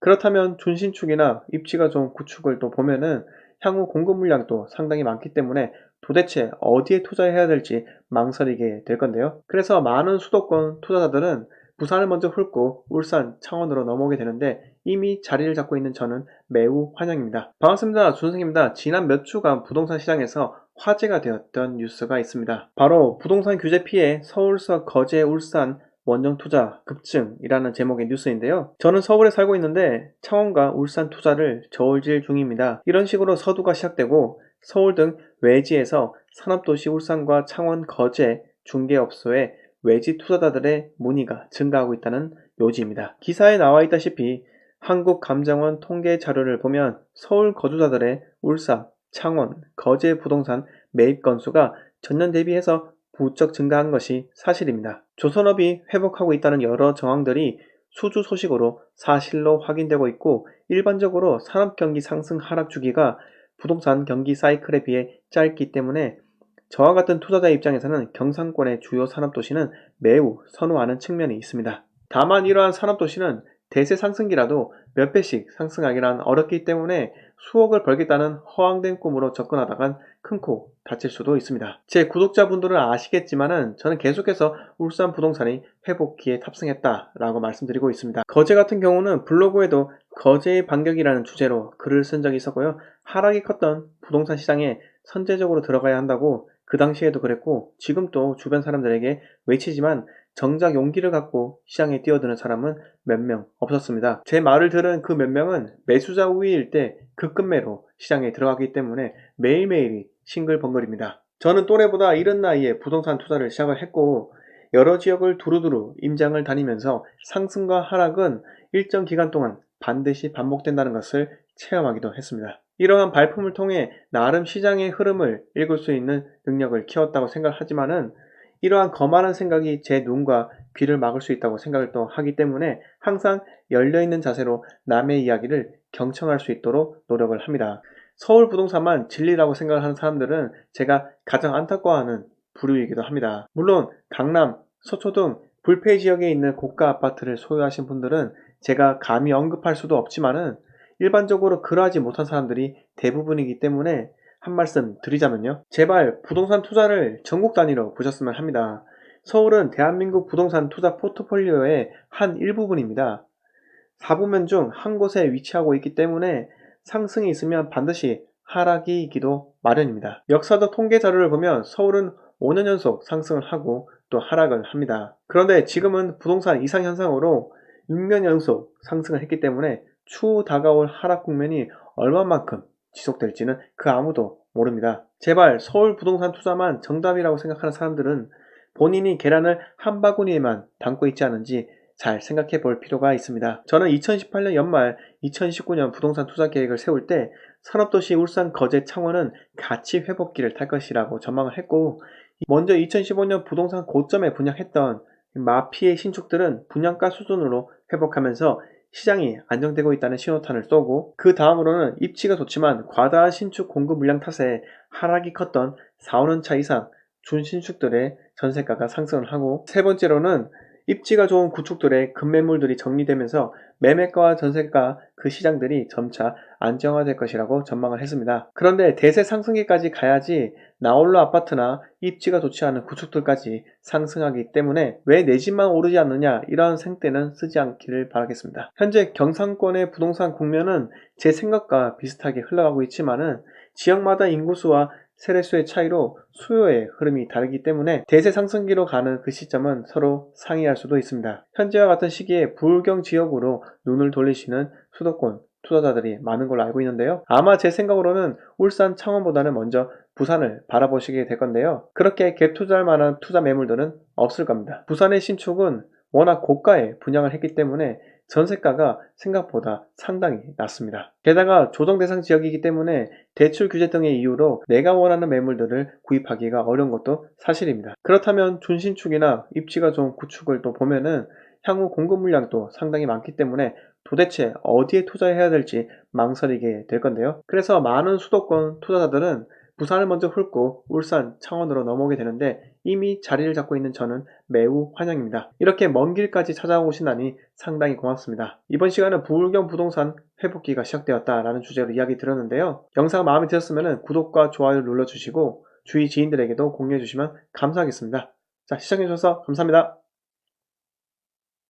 그렇다면 준신축이나 입지가 좋은 구축을 또 보면은 향후 공급 물량도 상당히 많기 때문에 도대체 어디에 투자해야 될지 망설이게 될 건데요. 그래서 많은 수도권 투자자들은 부산을 먼저 훑고 울산, 창원으로 넘어오게 되는데 이미 자리를 잡고 있는 저는 매우 환영입니다. 반갑습니다. 준승입니다. 지난 몇 주간 부동산 시장에서 화제가 되었던 뉴스가 있습니다. 바로 부동산 규제 피해 서울서 거제, 울산 원정 투자 급증이라는 제목의 뉴스인데요. 저는 서울에 살고 있는데 창원과 울산 투자를 저울질 중입니다. 이런 식으로 서두가 시작되고 서울 등 외지에서 산업도시 울산과 창원, 거제 중개업소에 외지 투자자들의 문의가 증가하고 있다는 요지입니다. 기사에 나와 있다시피 한국감정원 통계 자료를 보면 서울 거주자들의 울산, 창원, 거제 부동산 매입 건수가 전년 대비해서 부쩍 증가한 것이 사실입니다. 조선업이 회복하고 있다는 여러 정황들이 수주 소식으로 사실로 확인되고 있고 일반적으로 산업경기 상승 하락 주기가 부동산 경기 사이클에 비해 짧기 때문에 저와 같은 투자자 입장에서는 경상권의 주요 산업도시는 매우 선호하는 측면이 있습니다. 다만 이러한 산업도시는 대세 상승기라도 몇 배씩 상승하기란 어렵기 때문에 수억을 벌겠다는 허황된 꿈으로 접근하다간 큰 코 다칠 수도 있습니다. 제 구독자분들은 아시겠지만은 저는 계속해서 울산 부동산이 회복기에 탑승했다라고 말씀드리고 있습니다. 거제 같은 경우는 블로그에도 거제의 반격이라는 주제로 글을 쓴 적이 있었고요. 하락이 컸던 부동산 시장에 선제적으로 들어가야 한다고 그 당시에도 그랬고 지금 또 주변 사람들에게 외치지만 정작 용기를 갖고 시장에 뛰어드는 사람은 몇 명 없었습니다. 제 말을 들은 그 몇 명은 매수자 우위일 때 급급매로 시장에 들어가기 때문에 매일매일이 싱글벙글입니다. 저는 또래보다 이른 나이에 부동산 투자를 시작을 했고 여러 지역을 두루두루 임장을 다니면서 상승과 하락은 일정 기간 동안 반드시 반복된다는 것을 체험하기도 했습니다. 이러한 발품을 통해 나름 시장의 흐름을 읽을 수 있는 능력을 키웠다고 생각하지만은 이러한 거만한 생각이 제 눈과 귀를 막을 수 있다고 생각을 또 하기 때문에 항상 열려있는 자세로 남의 이야기를 경청할 수 있도록 노력을 합니다. 서울 부동산만 진리라고 생각을 하는 사람들은 제가 가장 안타까워하는 부류이기도 합니다. 물론 강남, 서초 등 불패 지역에 있는 고가 아파트를 소유하신 분들은 제가 감히 언급할 수도 없지만은 일반적으로 그러하지 못한 사람들이 대부분이기 때문에 한 말씀 드리자면요. 제발 부동산 투자를 전국 단위로 보셨으면 합니다. 서울은 대한민국 부동산 투자 포트폴리오의 한 일부분입니다. 4부면 중 한 곳에 위치하고 있기 때문에 상승이 있으면 반드시 하락이 있기도 마련입니다. 역사적 통계 자료를 보면 서울은 5년 연속 상승을 하고 또 하락을 합니다. 그런데 지금은 부동산 이상 현상으로 6년 연속 상승을 했기 때문에 추후 다가올 하락 국면이 얼마만큼 지속될지는 그 아무도 모릅니다. 제발 서울 부동산 투자만 정답이라고 생각하는 사람들은 본인이 계란을 한 바구니에만 담고 있지 않은지 잘 생각해 볼 필요가 있습니다. 저는 2018년 연말 2019년 부동산 투자 계획을 세울 때 산업도시 울산, 거제, 창원은 가치 회복기를 탈 것이라고 전망을 했고 먼저 2015년 부동산 고점에 분양했던 마피의 신축들은 분양가 수준으로 회복하면서 시장이 안정되고 있다는 신호탄을 쏘고 그 다음으로는 입지가 좋지만 과다한 신축 공급 물량 탓에 하락이 컸던 4, 5년 차 이상 준신축들의 전세가가 상승을 하고 세 번째로는 입지가 좋은 구축들의 급매물들이 정리되면서 매매가와 전세가 그 시장들이 점차 안정화될 것이라고 전망을 했습니다. 그런데 대세 상승기까지 가야지 나홀로 아파트나 입지가 좋지 않은 구축들까지 상승하기 때문에 왜 내 집만 오르지 않느냐 이런 생떼는 쓰지 않기를 바라겠습니다. 현재 경상권의 부동산 국면은 제 생각과 비슷하게 흘러가고 있지만은 지역마다 인구수와 세대수의 차이로 수요의 흐름이 다르기 때문에 대세 상승기로 가는 그 시점은 서로 상이할 수도 있습니다. 현재와 같은 시기에 부울경 지역으로 눈을 돌리시는 수도권 투자자들이 많은 걸로 알고 있는데요. 아마 제 생각으로는 울산, 창원보다는 먼저 부산을 바라보시게 될 건데요. 그렇게 갭 투자할 만한 투자 매물들은 없을 겁니다. 부산의 신축은 워낙 고가에 분양을 했기 때문에 전세가가 생각보다 상당히 낮습니다. 게다가 조정 대상 지역이기 때문에 대출 규제 등의 이유로 내가 원하는 매물들을 구입하기가 어려운 것도 사실입니다. 그렇다면 준신축이나 입지가 좋은 구축을 또 보면은 향후 공급 물량도 상당히 많기 때문에 도대체 어디에 투자해야 될지 망설이게 될 건데요. 그래서 많은 수도권 투자자들은 부산을 먼저 훑고 울산, 창원으로 넘어오게 되는데 이미 자리를 잡고 있는 저는 매우 환영입니다. 이렇게 먼 길까지 찾아오신다니 상당히 고맙습니다. 이번 시간은 부울경 부동산 회복기가 시작되었다라는 주제로 이야기 드렸는데요. 영상 마음에 드셨으면 구독과 좋아요 눌러주시고 주위 지인들에게도 공유해 주시면 감사하겠습니다. 자, 시청해 주셔서 감사합니다.